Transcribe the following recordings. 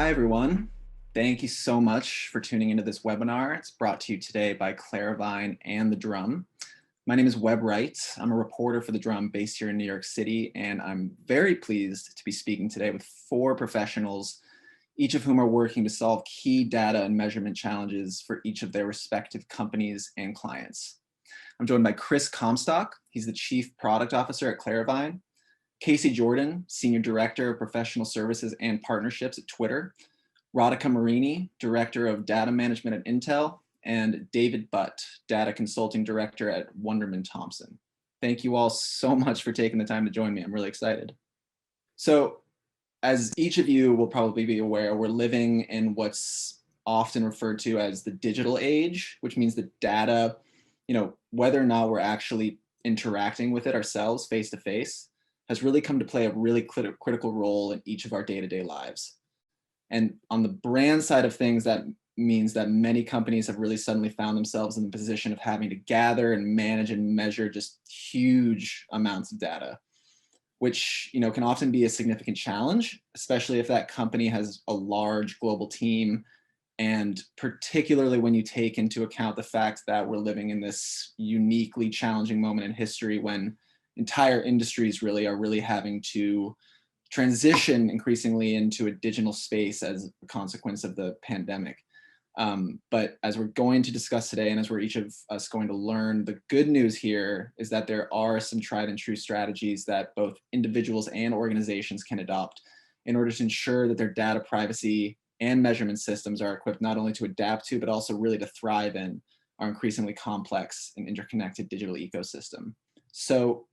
Hi, everyone. Thank you so much for tuning into this webinar. It's brought to you today by Claravine and The Drum. My name is Webb Wright. I'm a reporter for The Drum based here in New York City, and I'm very pleased to be speaking today with 4 professionals, each of whom are working to solve key data and measurement challenges for each of their respective companies and clients. I'm joined by Chris Comstock. He's the Chief Product Officer at Claravine. Casie Jordan, Senior Director of Professional Services and Partnerships at Twitter, Radhika Marini, Director of Data Management at Intel, and David Butt, Data Consulting Director at Wunderman Thompson. Thank you all so much for taking the time to join me. I'm really excited. So, as each of you will probably be aware, we're living in what's often referred to as the digital age, which means that data, whether or not we're actually interacting with it ourselves face to face, has really come to play a really critical role in each of our day-to-day lives. And on the brand side of things, that means that many companies have really suddenly found themselves in the position of having to gather and manage and measure just huge amounts of data, which can often be a significant challenge, especially if that company has a large global team, and particularly when you take into account the fact that we're living in this uniquely challenging moment in history when entire industries really are having to transition increasingly into a digital space as a consequence of the pandemic. But as we're going to discuss today, and as we're each of us going to learn, the good news here is that there are some tried and true strategies that both individuals and organizations can adopt in order to ensure that their data privacy and measurement systems are equipped not only to adapt to, but also really to thrive in our increasingly complex and interconnected digital ecosystem. So,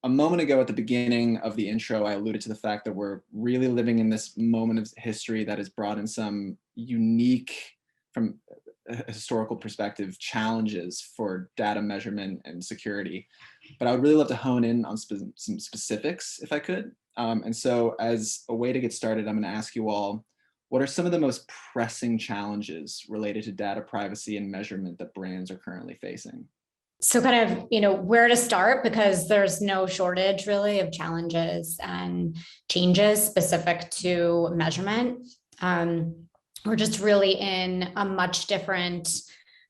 a moment ago at the beginning of the intro, I alluded to the fact that we're really living in this moment of history that has brought in some unique, from a historical perspective, challenges for data measurement and security. But I would really love to hone in on some specifics if I could. And so as a way to get started, I'm going to ask you all, what are some of the most pressing challenges related to data privacy and measurement that brands are currently facing? So kind of, where to start, because there's no shortage really of challenges and changes specific to measurement. We're just really in a much different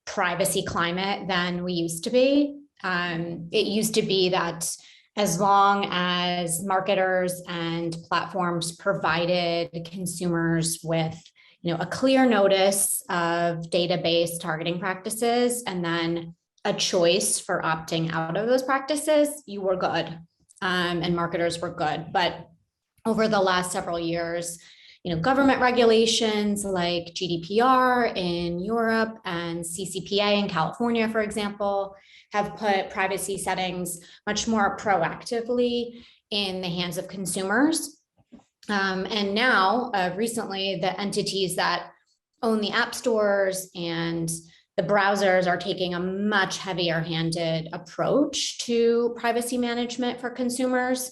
privacy climate than we used to be. It used to be that as long as marketers and platforms provided consumers with a clear notice of database targeting practices and then a choice for opting out of those practices, you were good, and marketers were good. But over the last several years, government regulations like GDPR in Europe and CCPA in California, for example, have put privacy settings much more proactively in the hands of consumers. And now, recently, the entities that own the app stores and the browsers are taking a much heavier-handed approach to privacy management for consumers,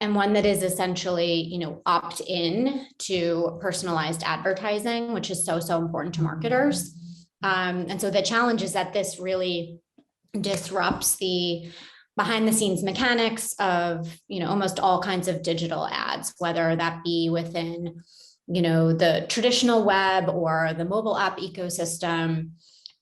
and one that is essentially, opt-in to personalized advertising, which is so important to marketers. And so the challenge is that this really disrupts the behind-the-scenes mechanics of, almost all kinds of digital ads, whether that be within, the traditional web or the mobile app ecosystem.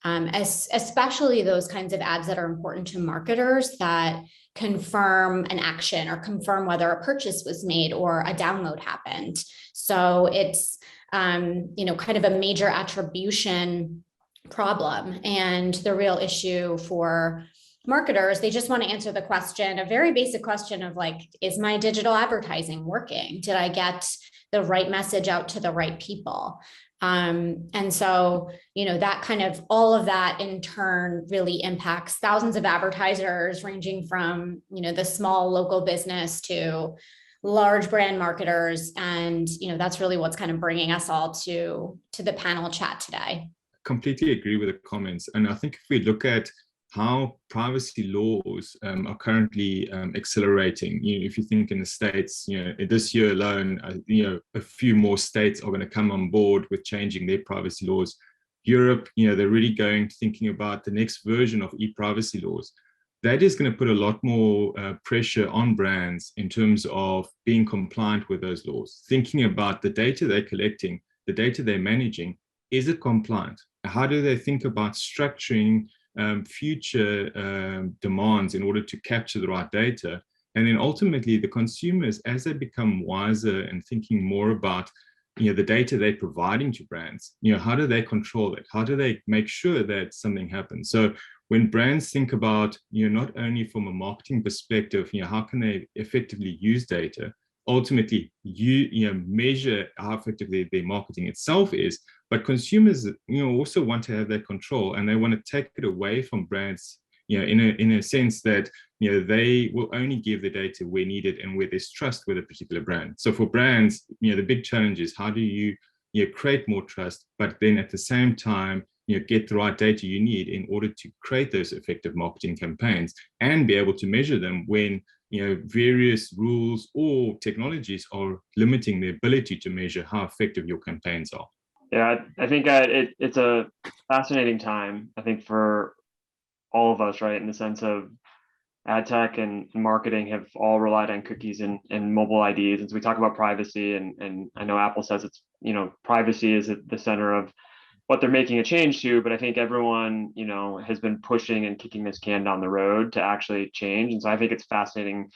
Especially those kinds of ads that are important to marketers that confirm an action or confirm whether a purchase was made or a download happened. So it's, kind of a major attribution problem. And the real issue for marketers, they just want to answer the question, a very basic question of like, is my digital advertising working? Did I get the right message out to the right people? And so, that kind of, all of that in turn really impacts thousands of advertisers ranging from, the small local business to large brand marketers. And, that's really what's kind of bringing us all to the panel chat today. Completely agree with the comments. And I think if we look at how privacy laws are currently accelerating. If you think in the States, this year alone, a few more states are going to come on board with changing their privacy laws. Europe, they're really thinking about the next version of e-privacy laws. That is going to put a lot more pressure on brands in terms of being compliant with those laws, thinking about the data they're collecting the data they're managing, is it compliant? How do they think about structuring future demands in order to capture the right data? And then ultimately the consumers, as they become wiser and thinking more about the data they're providing to brands, how do they control it? How do they make sure that something happens? So when brands think about, not only from a marketing perspective, how can they effectively use data, ultimately measure how effectively their marketing itself is, but consumers also want to have that control, and they want to take it away from brands, in a sense that they will only give the data where needed and where there's trust with a particular brand. So for brands, the big challenge is how do you create more trust, but then at the same time get the right data you need in order to create those effective marketing campaigns and be able to measure them when various rules or technologies are limiting the ability to measure how effective your campaigns are. Yeah, I think it's a fascinating time, I think, for all of us, right? In the sense of ad tech and marketing have all relied on cookies and mobile IDs. And so we talk about privacy, and I know Apple says it's, privacy is at the center of what they're making a change to, but I think everyone, has been pushing and kicking this can down the road to actually change. And so I think it's fascinating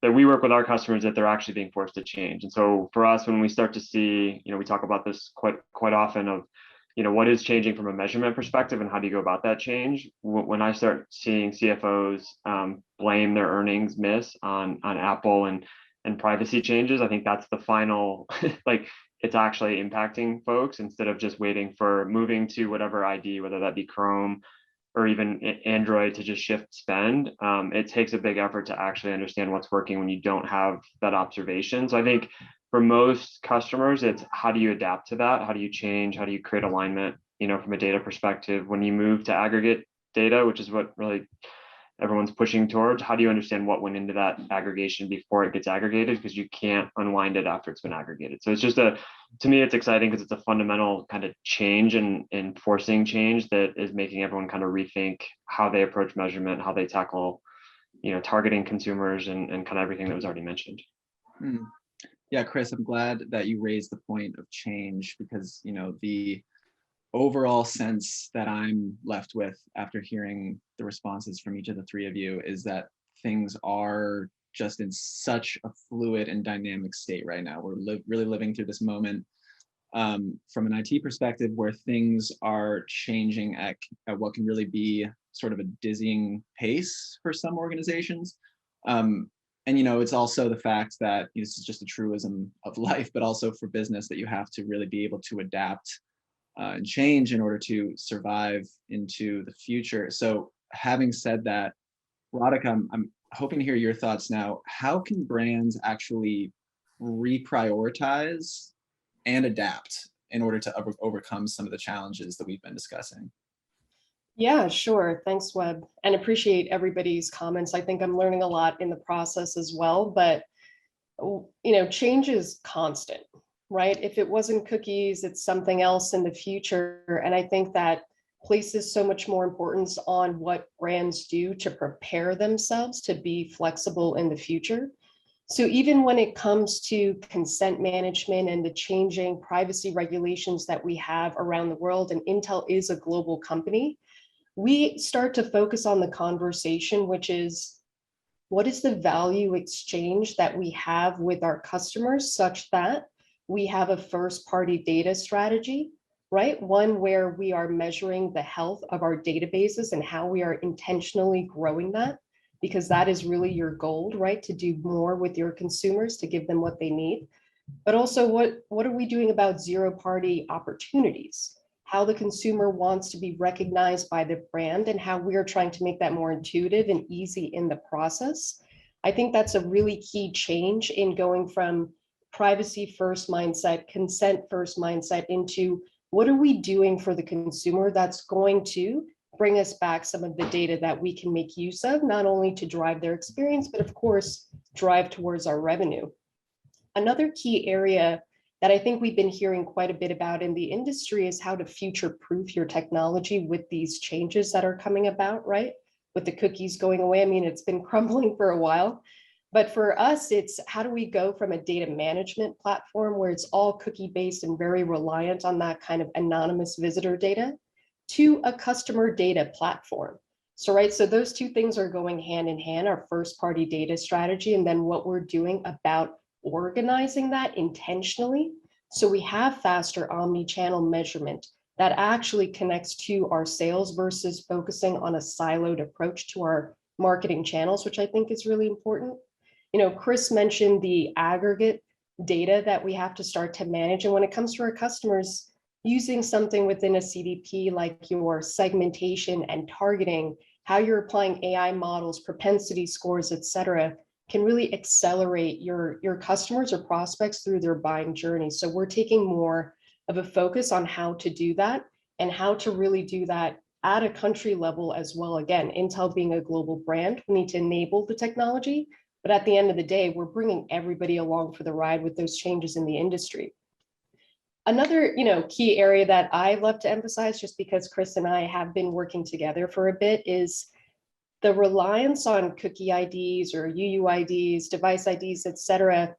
that we work with our customers that they're actually being forced to change. And so for us, when we start to see, we talk about this quite often of, what is changing from a measurement perspective and how do you go about that change? When I start seeing CFOs blame their earnings miss on Apple and privacy changes, I think that's the final, like, it's actually impacting folks instead of just waiting for moving to whatever ID, whether that be Chrome or even Android, to just shift spend. It takes a big effort to actually understand what's working when you don't have that observation. So I think for most customers, it's how do you adapt to that? How do you change? How do you create alignment, from a data perspective? When you move to aggregate data, which is what really everyone's pushing towards, how do you understand what went into that aggregation before it gets aggregated? Because you can't unwind it after it's been aggregated. So it's just to me, it's exciting because it's a fundamental kind of change and forcing change that is making everyone kind of rethink how they approach measurement, how they tackle, targeting consumers and kind of everything that was already mentioned. Yeah, Chris, I'm glad that you raised the point of change, because, the overall sense that I'm left with after hearing the responses from each of the three of you is that things are just in such a fluid and dynamic state right now. We're really living through this moment from an IT perspective where things are changing at what can really be sort of a dizzying pace for some organizations. And, it's also the fact that this is just a truism of life, but also for business, that you have to really be able to adapt and change in order to survive into the future. So having said that, Radhika, I'm hoping to hear your thoughts now. How can brands actually reprioritize and adapt in order to overcome some of the challenges that we've been discussing? Yeah, sure. Thanks, Webb, and appreciate everybody's comments. I think I'm learning a lot in the process as well, but change is constant, right? If it wasn't cookies, it's something else in the future. And I think that places so much more importance on what brands do to prepare themselves to be flexible in the future. So even when it comes to consent management and the changing privacy regulations that we have around the world, and Intel is a global company, we start to focus on the conversation, which is, what is the value exchange that we have with our customers such that we have a first party data strategy, right? One where we are measuring the health of our databases and how we are intentionally growing that, because that is really your goal, right? To do more with your consumers, to give them what they need. But also, what are we doing about zero party opportunities? How the consumer wants to be recognized by the brand and how we are trying to make that more intuitive and easy in the process. I think that's a really key change in going from privacy first mindset, consent first mindset, into what are we doing for the consumer that's going to bring us back some of the data that we can make use of, not only to drive their experience, but of course, drive towards our revenue. Another key area that I think we've been hearing quite a bit about in the industry is how to future-proof your technology with these changes that are coming about, right? With the cookies going away. I mean, it's been crumbling for a while, But for us, it's how do we go from a data management platform where it's all cookie based and very reliant on that kind of anonymous visitor data to a customer data platform. So, right, so those two things are going hand in hand, our first party data strategy, and then what we're doing about organizing that intentionally. So we have faster omni-channel measurement that actually connects to our sales versus focusing on a siloed approach to our marketing channels, which I think is really important. You know, Chris mentioned the aggregate data that we have to start to manage. And when it comes to our customers, using something within a CDP like your segmentation and targeting, how you're applying AI models, propensity scores, et cetera, can really accelerate your customers or prospects through their buying journey. So we're taking more of a focus on how to do that and how to really do that at a country level as well. Again, Intel being a global brand, we need to enable the technology, but at the end of the day, we're bringing everybody along for the ride with those changes in the industry. Another, key area that I love to emphasize, just because Chris and I have been working together for a bit, is the reliance on cookie IDs or UUIDs, device IDs, et cetera.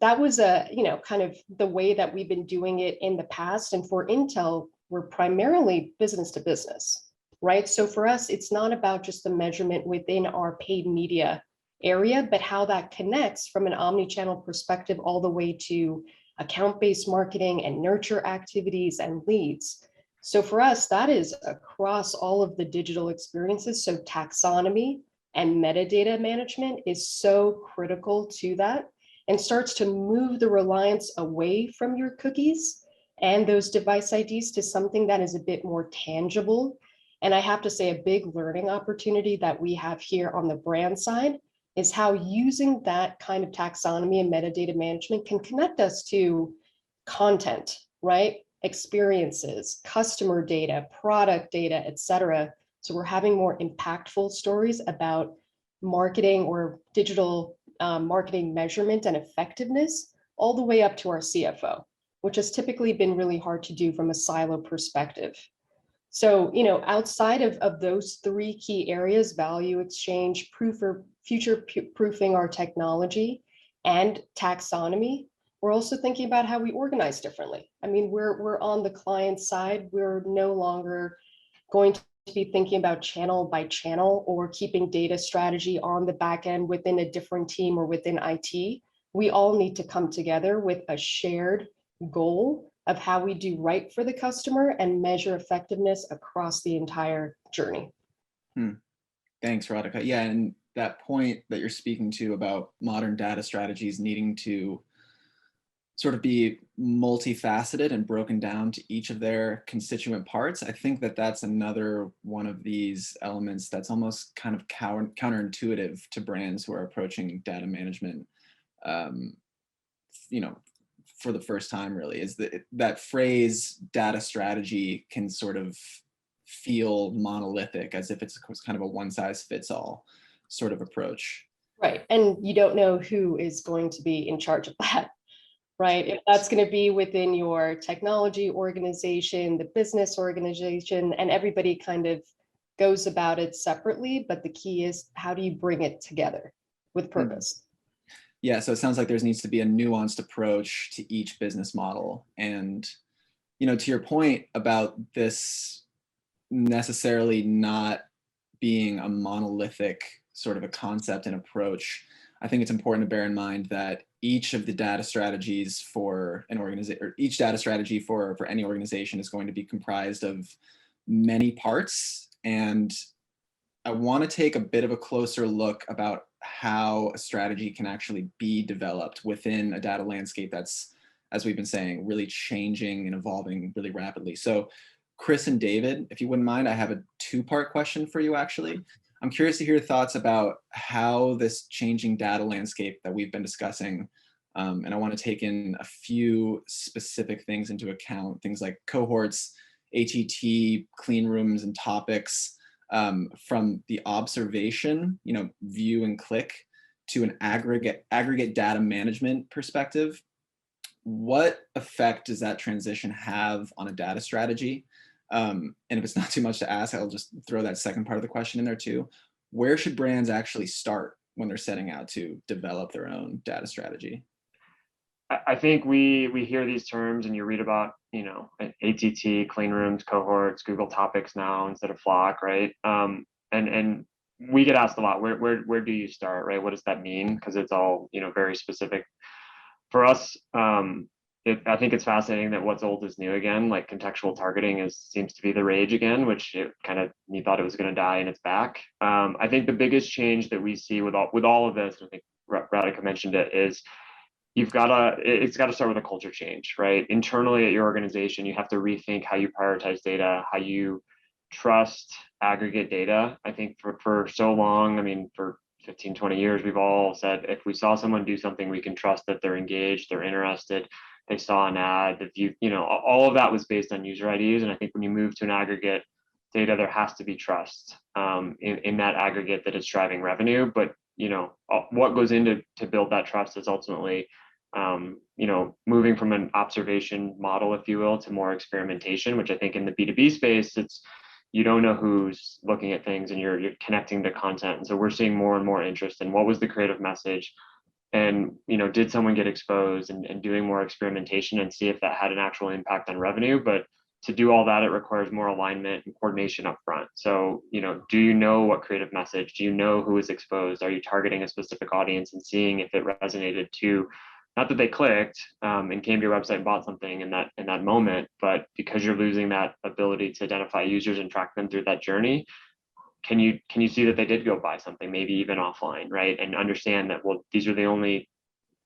That was kind of the way that we've been doing it in the past. And for Intel, we're primarily business to business, right? So for us, it's not about just the measurement within our paid media area, but how that connects from an omni-channel perspective all the way to account-based marketing and nurture activities and leads. So for us, that is across all of the digital experiences. So taxonomy and metadata management is so critical to that and starts to move the reliance away from your cookies and those device IDs to something that is a bit more tangible. And I have to say, a big learning opportunity that we have here on the brand side is how using that kind of taxonomy and metadata management can connect us to content, right? Experiences, customer data, product data, et cetera. So we're having more impactful stories about marketing or digital marketing measurement and effectiveness all the way up to our CFO, which has typically been really hard to do from a silo perspective. So, outside of those three key areas, value exchange, future proofing our technology, and taxonomy, we're also thinking about how we organize differently. I mean, we're on the client side. We're no longer going to be thinking about channel by channel or keeping data strategy on the back end within a different team or within IT. We all need to come together with a shared goal of how we do right for the customer and measure effectiveness across the entire journey. Thanks, Radhika. Yeah, and that point that you're speaking to about modern data strategies needing to sort of be multifaceted and broken down to each of their constituent parts, I think that that's another one of these elements that's almost kind of counterintuitive to brands who are approaching data management, for the first time, really, is that phrase data strategy can sort of feel monolithic, as if it's kind of a one size fits all sort of approach. Right. And you don't know who is going to be in charge of that, right? If that's going to be within your technology organization, the business organization, and everybody kind of goes about it separately. But the key is, how do you bring it together with purpose? Yeah, so it sounds like there needs to be a nuanced approach to each business model. And, to your point about this necessarily not being a monolithic sort of a concept and approach, I think it's important to bear in mind that each of the data strategies for an organization, or each data strategy for any organization, is going to be comprised of many parts. And I want to take a bit of a closer look about how a strategy can actually be developed within a data landscape that's, as we've been saying, really changing and evolving really rapidly. So Chris and David, if you wouldn't mind, I have a two-part question for you, actually. I'm curious to hear your thoughts about how this changing data landscape that we've been discussing, and I want to take in a few specific things into account, things like cohorts, HET, clean rooms, and topics, from the observation, view and click, to an aggregate data management perspective. What effect does that transition have on a data strategy? And if it's not too much to ask, I'll just throw that second part of the question in there too. Where should brands actually start when they're setting out to develop their own data strategy? I think we hear these terms and you read about, ATT, clean rooms, cohorts, Google Topics now instead of Flock, right? And we get asked a lot, where do you start, right? What does that mean? Because it's all, very specific. For us, I think it's fascinating that what's old is new again. Like contextual targeting seems to be the rage again, which you thought it was going to die and it's back. I think the biggest change that we see with all of this, I think Radhika mentioned it, is it's got to start with a culture change, right? Internally at your organization, you have to rethink how you prioritize data, how you trust aggregate data. I think for so long, for 15, 20 years, we've all said, if we saw someone do something, we can trust that they're engaged, they're interested, they saw an ad, that all of that was based on user IDs. And I think when you move to an aggregate data, there has to be trust in that aggregate that is driving revenue. But what goes into to build that trust is ultimately moving from an observation model, if you will, to more experimentation, which I think in the B2B space, you don't know who's looking at things and you're connecting to content. And so we're seeing more and more interest in what was the creative message, and did someone get exposed, and doing more experimentation and see if that had an actual impact on revenue. But to do all that, it requires more alignment and coordination up front. So, do you know what creative message? Do you know who is exposed? Are you targeting a specific audience and seeing if it resonated to, not that they clicked and came to your website and bought something in that moment, but because you're losing that ability to identify users and track them through that journey, can you see that they did go buy something, maybe even offline, right? And understand that, well, these are the only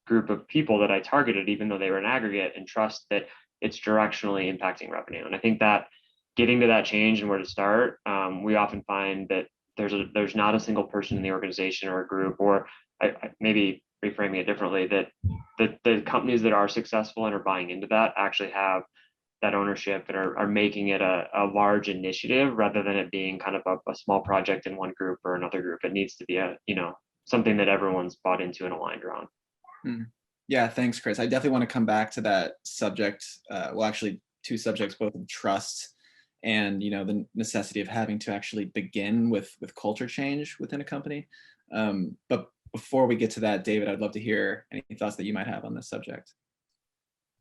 group of people that I targeted, even though they were an aggregate, and trust that it's directionally impacting revenue. And I think that getting to that change and where to start, we often find that there's not a single person in the organization or a group, or maybe reframing it differently, that the companies that are successful and are buying into that actually have that ownership and are making it a large initiative, rather than it being kind of a small project in one group or another group. It needs to be something that everyone's bought into and aligned around. Yeah, thanks, Chris. I definitely want to come back to that subject. Well, actually, two subjects, both of trust and the necessity of having to actually begin with culture change within a company. But before we get to that, David, I'd love to hear any thoughts that you might have on this subject.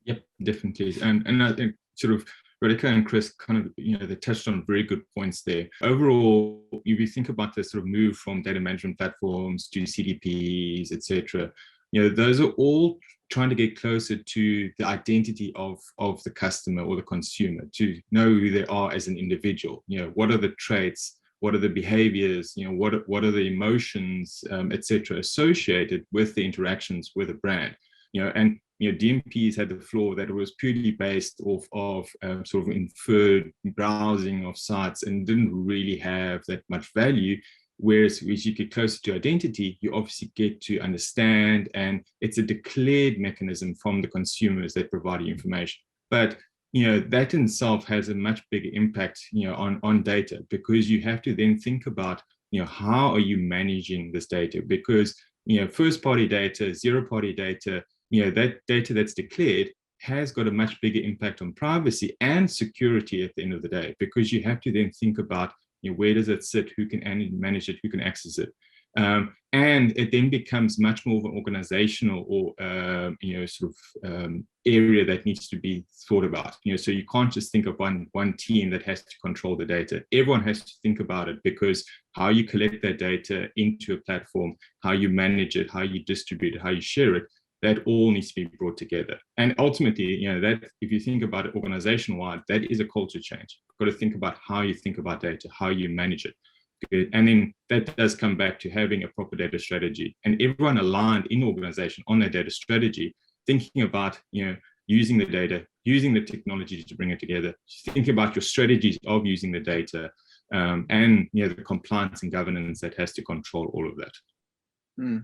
Yep, definitely. And I think sort of Radhika and Chris kind of, they touched on very good points there. Overall, if you think about the sort of move from data management platforms to CDPs, etc., those are all trying to get closer to the identity of the customer or the consumer, to know who they are as an individual. What are the traits? What are the behaviors? What are the emotions, etc., associated with the interactions with a brand? And DMPs had the flaw that it was purely based off of sort of inferred browsing of sites and didn't really have that much value. Whereas as you get closer to identity, you obviously get to understand, and it's a declared mechanism from the consumers that provide you information. But that in itself has a much bigger impact on data, because you have to then think about how are you managing this data, because first party data, zero party data, that data that's declared has got a much bigger impact on privacy and security at the end of the day, because you have to then think about where does it sit, who can manage it, who can access it. And it then becomes much more of an organizational or area that needs to be thought about. So you can't just think of one team that has to control the data. Everyone has to think about it, because how you collect that data into a platform, how you manage it, how you distribute it, how you share it, that all needs to be brought together. And ultimately, that if you think about it organization-wide, that is a culture change. You've got to think about how you think about data, how you manage it. And then that does come back to having a proper data strategy, and everyone aligned in the organization on their data strategy, thinking about using the data, using the technology to bring it together, thinking about your strategies of using the data, and the compliance and governance that has to control all of that.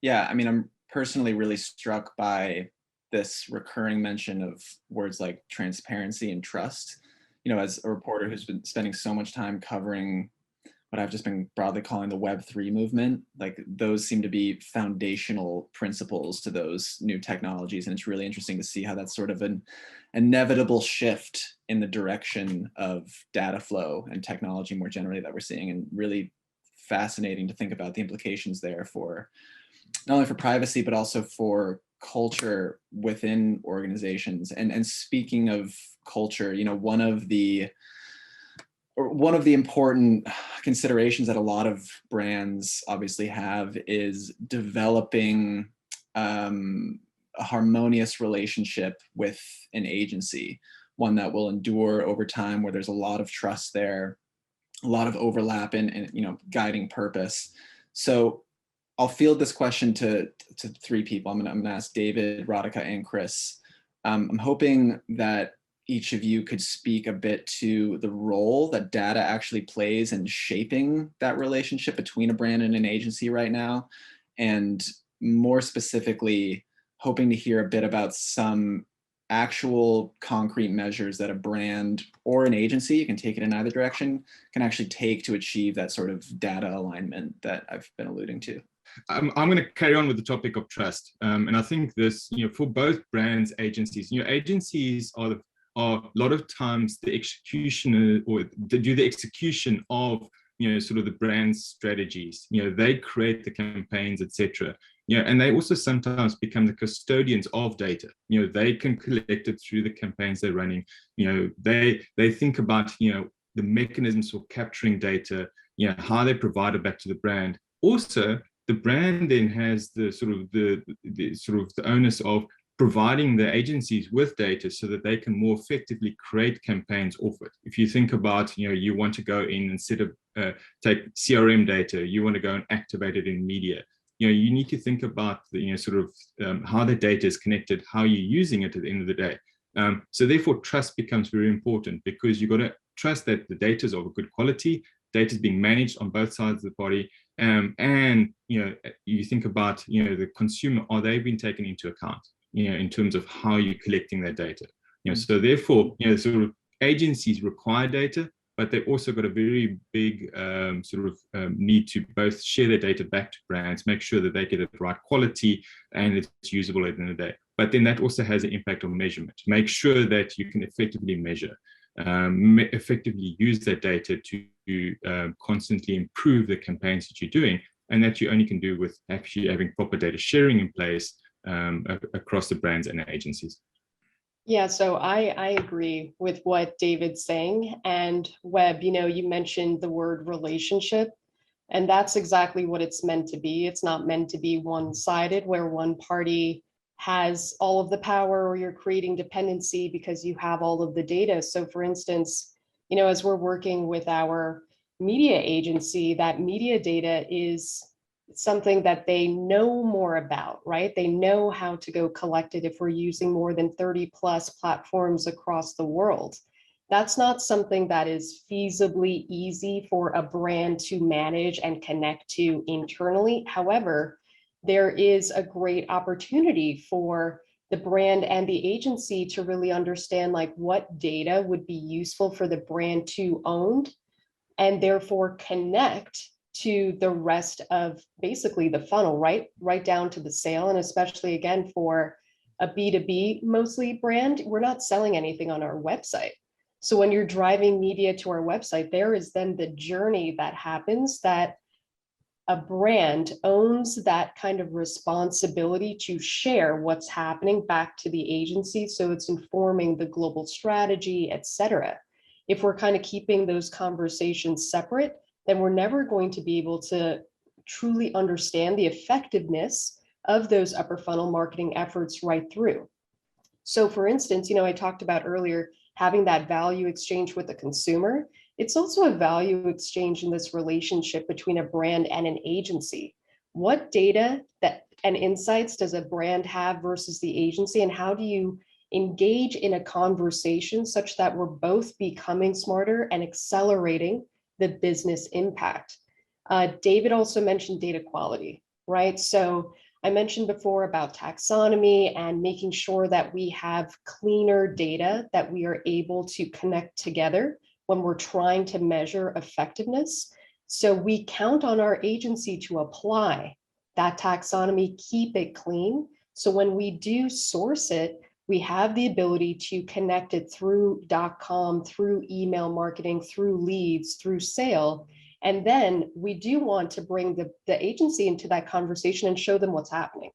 Yeah, I'm personally really struck by this recurring mention of words like transparency and trust. As a reporter who's been spending so much time covering what I've just been broadly calling the Web3 movement, like those seem to be foundational principles to those new technologies. And it's really interesting to see how that's sort of an inevitable shift in the direction of data flow and technology more generally that we're seeing, and really fascinating to think about the implications there for not only for privacy, but also for culture within organizations. And speaking of culture, you know, one of the important considerations that a lot of brands obviously have is developing a harmonious relationship with an agency, one that will endure over time, where there's a lot of trust there, a lot of overlap and you know, guiding purpose. So I'll field this question to three people. I'm gonna ask David, Radhika, and Chris. I'm hoping that each of you could speak a bit to the role that data actually plays in shaping that relationship between a brand and an agency right now. And more specifically, hoping to hear a bit about some actual concrete measures that a brand or an agency, you can take it in either direction, can actually take to achieve that sort of data alignment that I've been alluding to. I'm going to carry on with the topic of trust. And I think this, you know, for both brands, agencies, you know, agencies are a lot of times the executioner, or they do the execution of, you know, sort of the brand's strategies. You know, they create the campaigns, etc. You know, and they also sometimes become the custodians of data. You know, they can collect it through the campaigns they're running. You know, they think about, you know, the mechanisms for capturing data, you know, how they provide it back to the brand. Also, the brand then has the onus of providing the agencies with data so that they can more effectively create campaigns off it. If you think about, you know, you want to go in instead of take CRM data, you want to go and activate it in media. You know, you need to think about the, you know, sort of how the data is connected, how you're using it at the end of the day. So therefore, trust becomes very important, because you've got to trust that the data is of a good quality, data is being managed on both sides of the body, and you know, you think about, you know, the consumer, are they being taken into account, you know, in terms of how you're collecting that data. You know, so therefore, you know, sort of agencies require data, but they've also got a very big need to both share their data back to brands, make sure that they get it the right quality and it's usable at the end of the day. But then that also has an impact on measurement. Make sure that you can effectively measure, effectively use that data to constantly improve the campaigns that you're doing, and that you only can do with actually having proper data sharing in place across the brands and agencies. Yeah, so I agree with what David's saying. And Webb, you know, you mentioned the word relationship, and that's exactly what it's meant to be. It's not meant to be one-sided, where one party has all of the power, or you're creating dependency because you have all of the data. So for instance, you know, as we're working with our media agency, that media data is something that they know more about, right? They know how to go collect it if we're using more than 30 plus platforms across the world. That's not something that is feasibly easy for a brand to manage and connect to internally. However, there is a great opportunity for the brand and the agency to really understand like what data would be useful for the brand to own, and therefore connect to the rest of basically the funnel, right down to the sale. And especially again, for a B2B mostly brand, we're not selling anything on our website. So when you're driving media to our website, there is then the journey that happens, that a brand owns that kind of responsibility to share what's happening back to the agency. So it's informing the global strategy, et cetera. If we're kind of keeping those conversations separate, then we're never going to be able to truly understand the effectiveness of those upper funnel marketing efforts right through. So for instance, you know, I talked about earlier, having that value exchange with the consumer. It's also a value exchange in this relationship between a brand and an agency. What data and insights does a brand have versus the agency, and how do you engage in a conversation such that we're both becoming smarter and accelerating the business impact? David also mentioned data quality, right? So I mentioned before about taxonomy and making sure that we have cleaner data that we are able to connect together when we're trying to measure effectiveness. So we count on our agency to apply that taxonomy, keep it clean. So when we do source it, we have the ability to connect it through .com, through email marketing, through leads, through sale, And then we do want to bring the agency into that conversation and show them what's happening.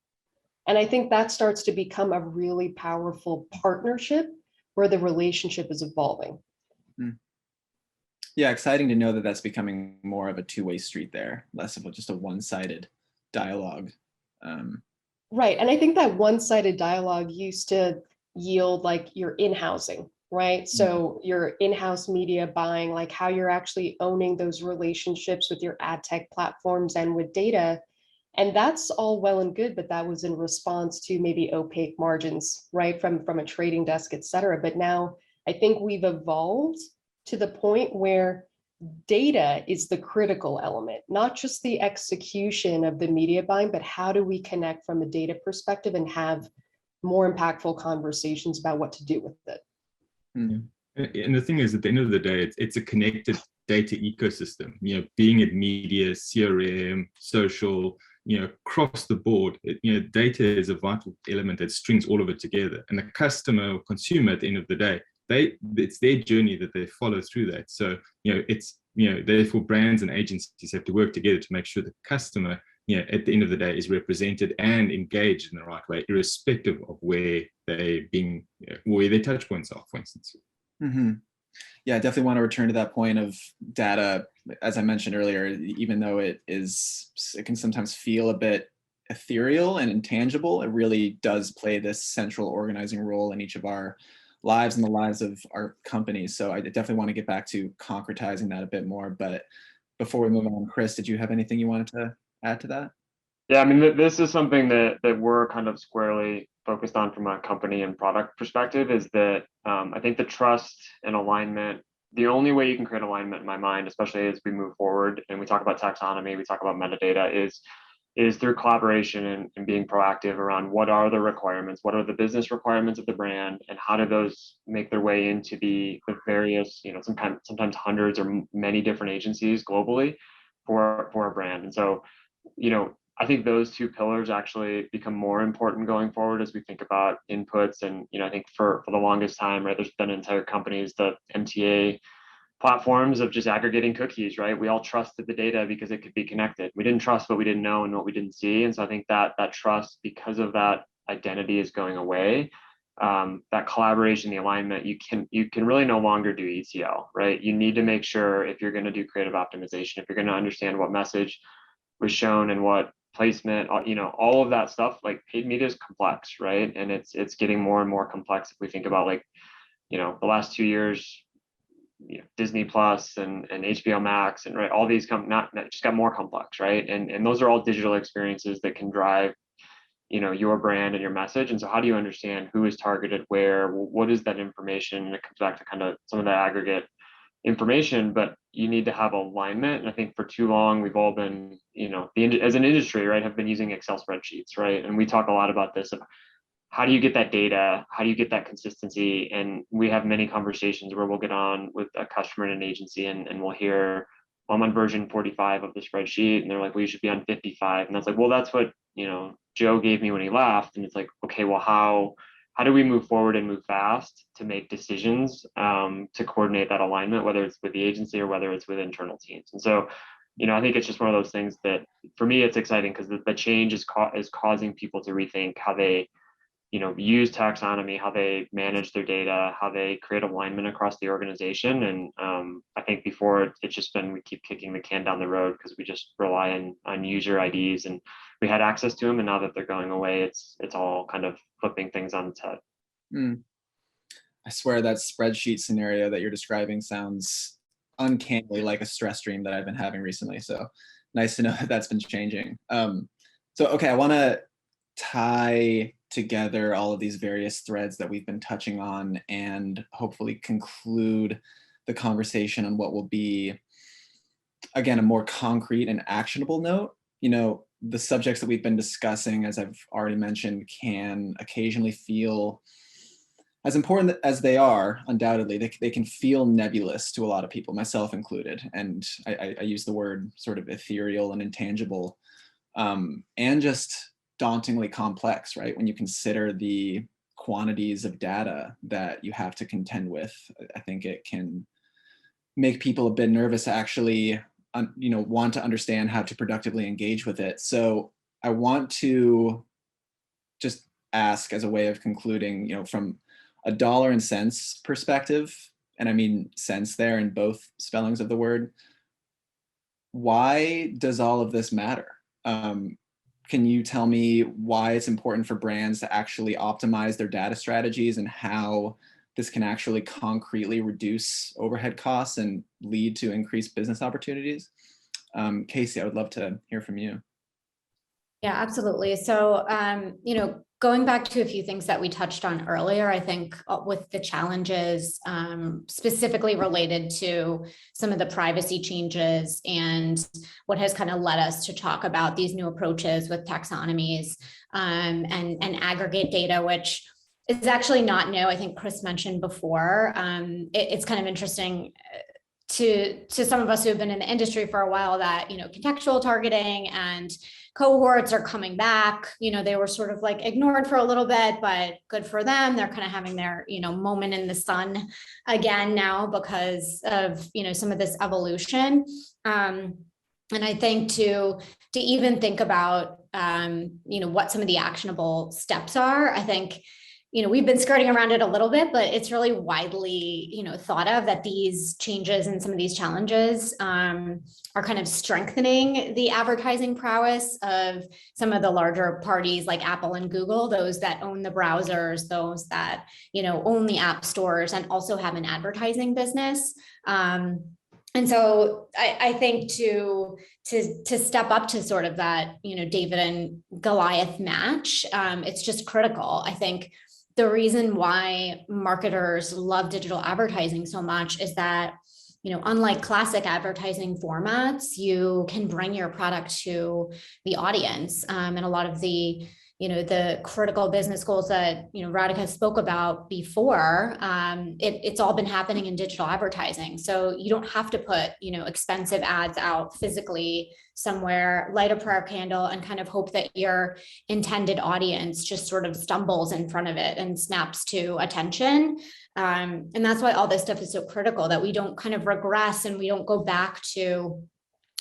And I think that starts to become a really powerful partnership where the relationship is evolving. Yeah, exciting to know that that's becoming more of a two-way street there, less of just a one-sided dialogue. Right. And I think that one-sided dialogue used to yield like your in-housing, right? So your in-house media buying, like how you're actually owning those relationships with your ad tech platforms and with data. And that's all well and good, but that was in response to maybe opaque margins, right? From a trading desk, et cetera. But now I think we've evolved to the point where data is the critical element, not just the execution of the media buying, but how do we connect from a data perspective and have more impactful conversations about what to do with it. And the thing is, at the end of the day, it's a connected data ecosystem, being it media, CRM, social, across the board, data is a vital element that strings all of it together. And the customer or consumer at the end of the day, it's their journey that they follow through that. So, therefore brands and agencies have to work together to make sure the customer, at the end of the day, is represented and engaged in the right way, irrespective of where where their touch points are, for instance. Yeah, I definitely want to return to that point of data. As I mentioned earlier, even though it can sometimes feel a bit ethereal and intangible, it really does play this central organizing role in each of our lives and the lives of our companies. So I definitely want to get back to concretizing that a bit more. But before we move on, Chris, did you have anything you wanted to add to that? Yeah, I mean, this is something that we're kind of squarely focused on from a company and product perspective, is that I think the trust and alignment, the only way you can create alignment in my mind, especially as we move forward and we talk about taxonomy, we talk about metadata, is through collaboration and being proactive around what are the requirements, what are the business requirements of the brand, and how do those make their way into the various, sometimes hundreds or many different agencies globally for a brand. And so, I think those two pillars actually become more important going forward as we think about inputs. And, I think for the longest time, right, there's been entire companies, the MTA platforms of just aggregating cookies, right? We all trusted the data because it could be connected. We didn't trust what we didn't know and what we didn't see. And so I think that trust, because of that identity, is going away. That collaboration, the alignment, you can really no longer do ETL, right? You need to make sure, if you're going to do creative optimization, if you're going to understand what message was shown and what placement, all of that stuff, like paid media is complex, right? And it's getting more and more complex if we think about the last 2 years, Disney Plus and HBO Max, and right, all these just got more complex, right? And those are all digital experiences that can drive your brand and your message. And so how do you understand who is targeted where? What is that information? And it comes back to kind of some of the aggregate information, but you need to have alignment. And I think for too long, we've all been, as an industry, right, have been using Excel spreadsheets, right? And we talk a lot about this, of how do you get that data? How do you get that consistency? And we have many conversations where we'll get on with a customer and an agency and we'll hear, well, I'm on version 45 of the spreadsheet. And they're like, well, you should be on 55. And that's like, well, that's what, Joe gave me when he left. And it's like, okay, well, how do we move forward and move fast to make decisions, to coordinate that alignment, whether it's with the agency or whether it's with internal teams? And so, I think it's just one of those things that, for me, it's exciting because the change is causing people to rethink how they, use taxonomy, how they manage their data, how they create alignment across the organization. And I think before it's just been, we keep kicking the can down the road because we just rely on user IDs, and we had access to them. And now that they're going away, it's all kind of flipping things on its head. I swear that spreadsheet scenario that you're describing sounds uncannily like a stress dream that I've been having recently. So nice to know that that's been changing. Okay, I want to tie together all of these various threads that we've been touching on and hopefully conclude the conversation on what will be, again, a more concrete and actionable note. The subjects that we've been discussing, as I've already mentioned, can occasionally feel, as important as they are, undoubtedly, they can feel nebulous to a lot of people, myself included. And I use the word sort of ethereal and intangible, and just dauntingly complex, right? When you consider the quantities of data that you have to contend with, I think it can make people a bit nervous to actually want to understand how to productively engage with it. So I want to just ask, as a way of concluding, from a dollar and cents perspective, and I mean cents there in both spellings of the word, why does all of this matter? Can you tell me why it's important for brands to actually optimize their data strategies and how this can actually concretely reduce overhead costs and lead to increased business opportunities? Casie, I would love to hear from you. Yeah, absolutely. So, going back to a few things that we touched on earlier, I think with the challenges specifically related to some of the privacy changes and what has kind of led us to talk about these new approaches with taxonomies and aggregate data, which is actually not new. I think Chris mentioned before. It's kind of interesting to some of us who have been in the industry for a while that, contextual targeting and cohorts are coming back. They were sort of like ignored for a little bit, but good for them. They're kind of having their, moment in the sun again now because of, some of this evolution. And I think to even think about, what some of the actionable steps are, I think, we've been skirting around it a little bit, but it's really widely, thought of that these changes and some of these challenges are kind of strengthening the advertising prowess of some of the larger parties like Apple and Google, those that own the browsers, those that, own the app stores and also have an advertising business. And so I think to step up to sort of that, David and Goliath match, it's just critical. I think the reason why marketers love digital advertising so much is that, unlike classic advertising formats, you can bring your product to the audience. And a lot of the, the critical business goals that, Radhika spoke about before, it's all been happening in digital advertising. So you don't have to put, expensive ads out physically somewhere, light a prayer candle and kind of hope that your intended audience just sort of stumbles in front of it and snaps to attention. And that's why all this stuff is so critical, that we don't kind of regress and we don't go back to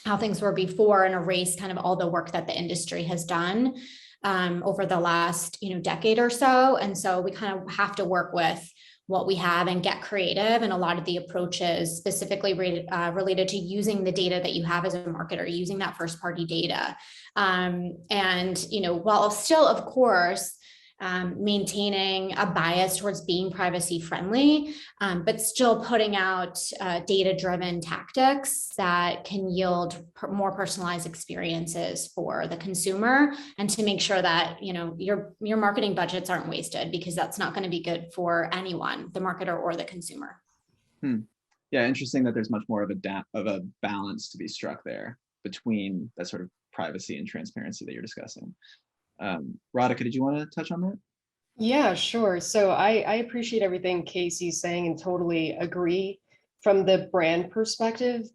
how things were before and erase kind of all the work that the industry has done over the last, decade or so. And so we kind of have to work with what we have and get creative. And a lot of the approaches specifically related to using the data that you have as a marketer, using that first party data. And, while still, of course, maintaining a bias towards being privacy friendly, but still putting out data-driven tactics that can yield more personalized experiences for the consumer, and to make sure that your marketing budgets aren't wasted, because that's not going to be good for anyone, the marketer or the consumer. Yeah, interesting that there's much more of a balance to be struck there between that sort of privacy and transparency that you're discussing. Radhika, did you want to touch on that? Yeah, sure. So I appreciate everything Casie's saying and totally agree. From the brand perspective,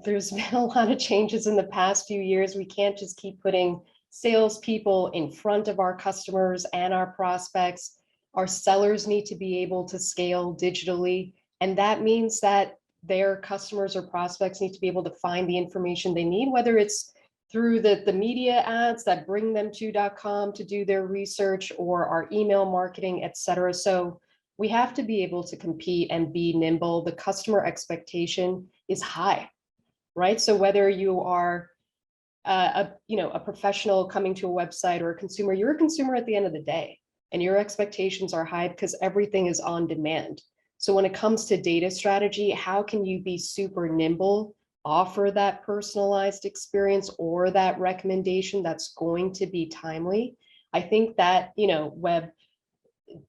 there's been a lot of changes in the past few years. We can't just keep putting salespeople in front of our customers and our prospects. Our sellers need to be able to scale digitally. And that means that their customers or prospects need to be able to find the information they need, whether it's through the media ads that bring them to .com to do their research, or our email marketing, et cetera. So we have to be able to compete and be nimble. The customer expectation is high, right? So whether you are a professional coming to a website or a consumer, you're a consumer at the end of the day, and your expectations are high because everything is on demand. So when it comes to data strategy, how can you be super nimble, offer that personalized experience or that recommendation that's going to be timely? I think that, web,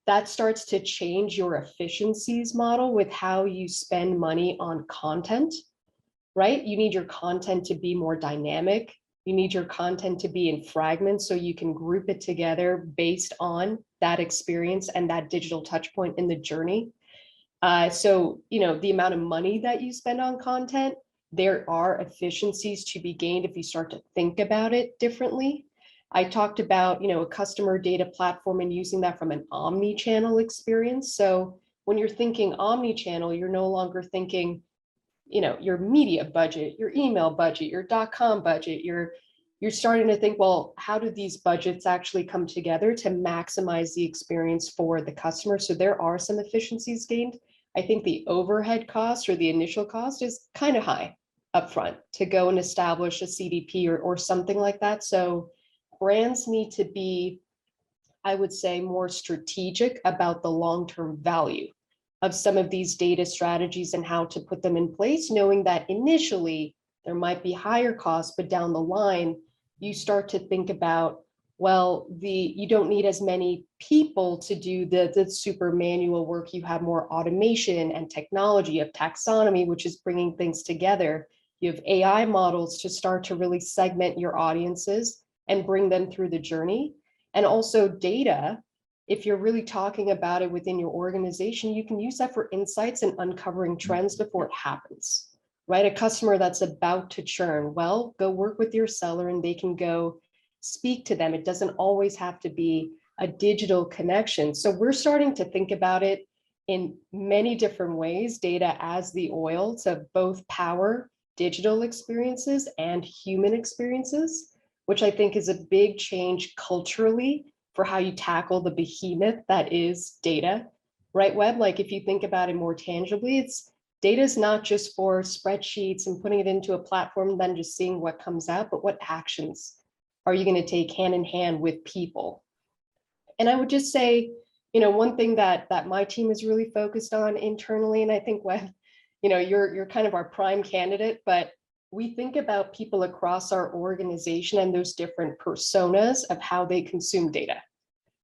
that starts to change your efficiencies model with how you spend money on content, right? You need your content to be more dynamic. You need your content to be in fragments so you can group it together based on that experience and that digital touch point in the journey. So, the amount of money that you spend on content, there are efficiencies to be gained if you start to think about it differently. I talked about, a customer data platform and using that from an omni-channel experience. So when you're thinking omni-channel, you're no longer thinking your media budget, your email budget, your .com budget, you're starting to think, well, how do these budgets actually come together to maximize the experience for the customer? So there are some efficiencies gained. I think the overhead cost or the initial cost is kind of high upfront to go and establish a CDP or something like that. So brands need to be, I would say, more strategic about the long-term value of some of these data strategies and how to put them in place, knowing that initially there might be higher costs, but down the line, you start to think about, well, you don't need as many people to do the super manual work. You have more automation and technology of taxonomy, which is bringing things together. You have AI models to start to really segment your audiences and bring them through the journey. And also data, if you're really talking about it within your organization, you can use that for insights and uncovering trends before it happens, right? A customer that's about to churn, well, go work with your seller and they can go speak to them. It doesn't always have to be a digital connection. So we're starting to think about it in many different ways, data as the oil to both power digital experiences and human experiences, which I think is a big change culturally for how you tackle the behemoth that is data, right, Webb? Like if you think about it more tangibly, data is not just for spreadsheets and putting it into a platform and then just seeing what comes out, but what actions are you going to take hand in hand with people? And I would just say, one thing that my team is really focused on internally, and I think Webb, you're kind of our prime candidate, but we think about people across our organization and those different personas of how they consume data,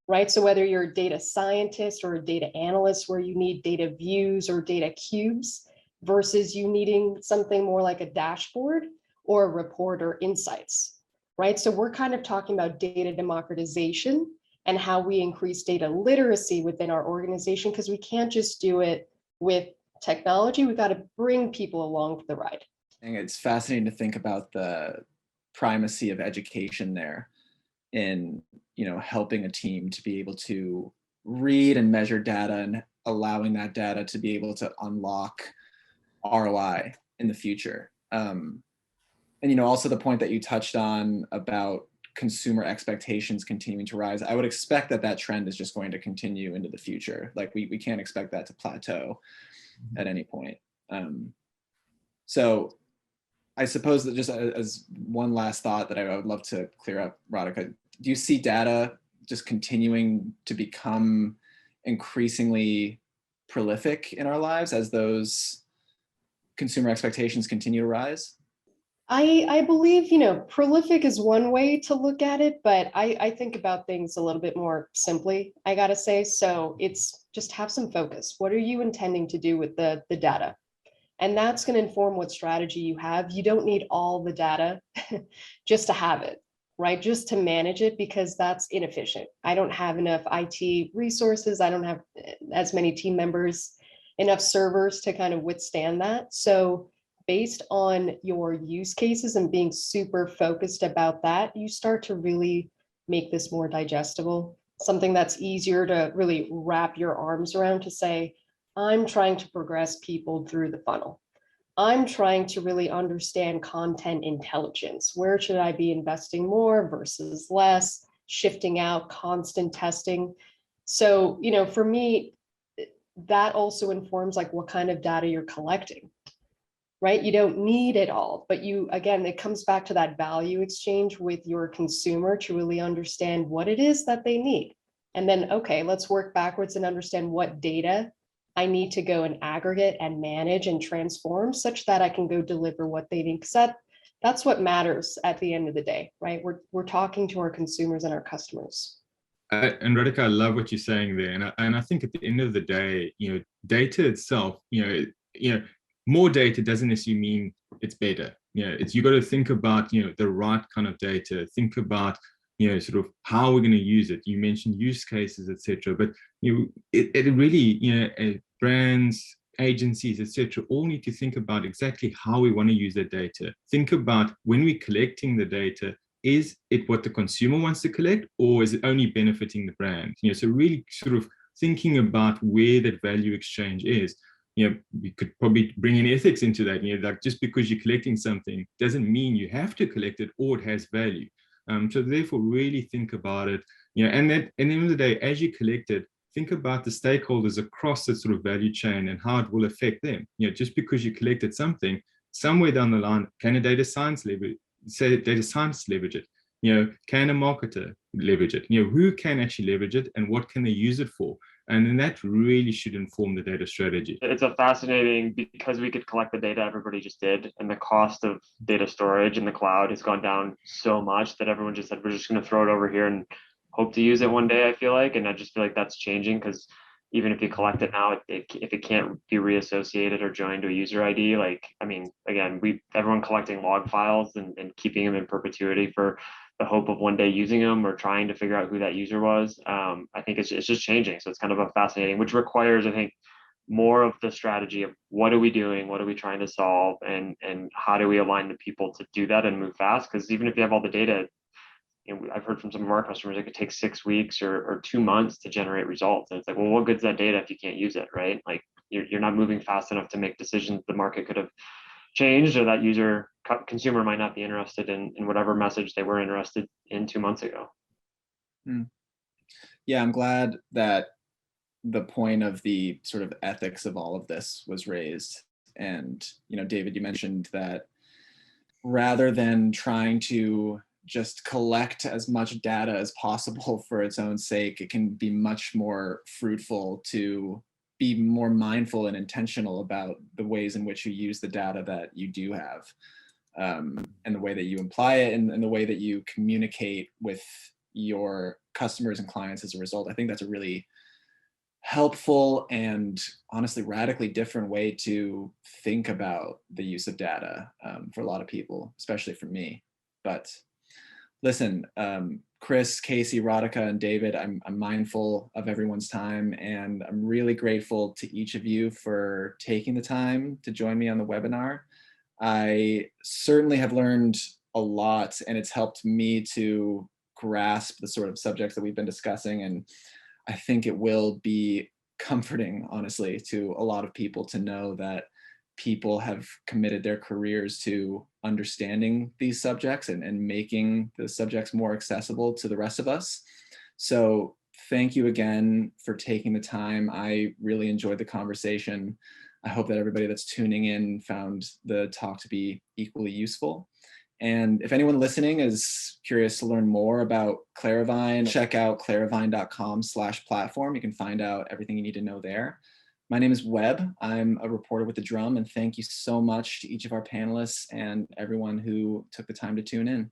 right? So whether you're a data scientist or a data analyst where you need data views or data cubes versus you needing something more like a dashboard or a report or insights, right? So we're kind of talking about data democratization and how we increase data literacy within our organization, because we can't just do it with technology. We've got to bring people along for the ride. And it's fascinating to think about the primacy of education there in, helping a team to be able to read and measure data and allowing that data to be able to unlock ROI in the future. And, also the point that you touched on about consumer expectations continuing to rise. I would expect that trend is just going to continue into the future. Like we can't expect that to plateau at any point. So I suppose that just as one last thought that I would love to clear up, Radhika, do you see data just continuing to become increasingly prolific in our lives as those consumer expectations continue to rise? I believe, prolific is one way to look at it, but I think about things a little bit more simply, I gotta say. So it's just have some focus. What are you intending to do with the data? And that's going to inform what strategy you have. You don't need all the data just to have it, right? Just to manage it, because that's inefficient. I don't have enough IT resources. I don't have as many team members, enough servers to kind of withstand that. So based on your use cases and being super focused about that, you start to really make this more digestible, something that's easier to really wrap your arms around, to say, I'm trying to progress people through the funnel. I'm trying to really understand content intelligence. Where should I be investing more versus less, shifting out, constant testing? So, for me, that also informs like what kind of data you're collecting, right? You don't need it all, but again, it comes back to that value exchange with your consumer to really understand what it is that they need. And then, okay, let's work backwards and understand what data I need to go and aggregate and manage and transform such that I can go deliver what they need. Because that's what matters at the end of the day, right? We're talking to our consumers and our customers. And Radhika, I love what you're saying there, and I think at the end of the day, data itself, more data doesn't necessarily mean it's better. You got to think about the right kind of data. Think about sort of how we're going to use it. You mentioned use cases, etc. But it really brands, agencies, etc. all need to think about exactly how we want to use that data. Think about when we're collecting the data. Is it what the consumer wants to collect, or is it only benefiting the brand? So really sort of thinking about where that value exchange is. we could probably bring in ethics into that. Like just because you're collecting something doesn't mean you have to collect it or it has value. So therefore, really think about it. And that at the end of the day, as you collect it, think about the stakeholders across the sort of value chain and how it will affect them. Just because you collected something, somewhere down the line, can a data science leverage it? Can a marketer leverage it? Who can actually leverage it and what can they use it for? And then that really should inform the data strategy. It's a fascinating, because we could collect the data everybody just did, and the cost of data storage in the cloud has gone down so much that everyone just said, we're just going to throw it over here and hope to use it one day, I feel like. And I just feel like that's changing, because even if you collect it now, if it can't be reassociated or joined to a user ID, like, I mean, again, everyone collecting log files and keeping them in perpetuity for the hope of one day using them or trying to figure out who that user was. I think it's just changing. So it's kind of a fascinating, which requires, I think, more of the strategy of what are we doing, what are we trying to solve, and how do we align the people to do that and move fast? Because even if you have all the data, I've heard from some of our customers, it could take 6 weeks or 2 months to generate results. And it's like, well, what good's that data if you can't use it, right? Like you're not moving fast enough to make decisions. The market could have changed, or that consumer might not be interested in whatever message they were interested in 2 months ago. Yeah, I'm glad that the point of the sort of ethics of all of this was raised. And, David, you mentioned that rather than trying to just collect as much data as possible for its own sake, it can be much more fruitful to be more mindful and intentional about the ways in which you use the data that you do have, and the way that you imply it, and the way that you communicate with your customers and clients as a result. I think that's a really helpful and honestly radically different way to think about the use of data, for a lot of people, especially for me. But listen, Chris, Casie, Radhika, and David, I'm mindful of everyone's time, and I'm really grateful to each of you for taking the time to join me on the webinar. I certainly have learned a lot, and it's helped me to grasp the sort of subjects that we've been discussing. And I think it will be comforting, honestly, to a lot of people to know that people have committed their careers to understanding these subjects and making the subjects more accessible to the rest of us. So thank you again for taking the time. I really enjoyed the conversation. I hope that everybody that's tuning in found the talk to be equally useful. And if anyone listening is curious to learn more about Claravine, check out claravine.com/platform. You can find out everything you need to know there. My name is Webb. I'm a reporter with The Drum, and thank you so much to each of our panelists and everyone who took the time to tune in.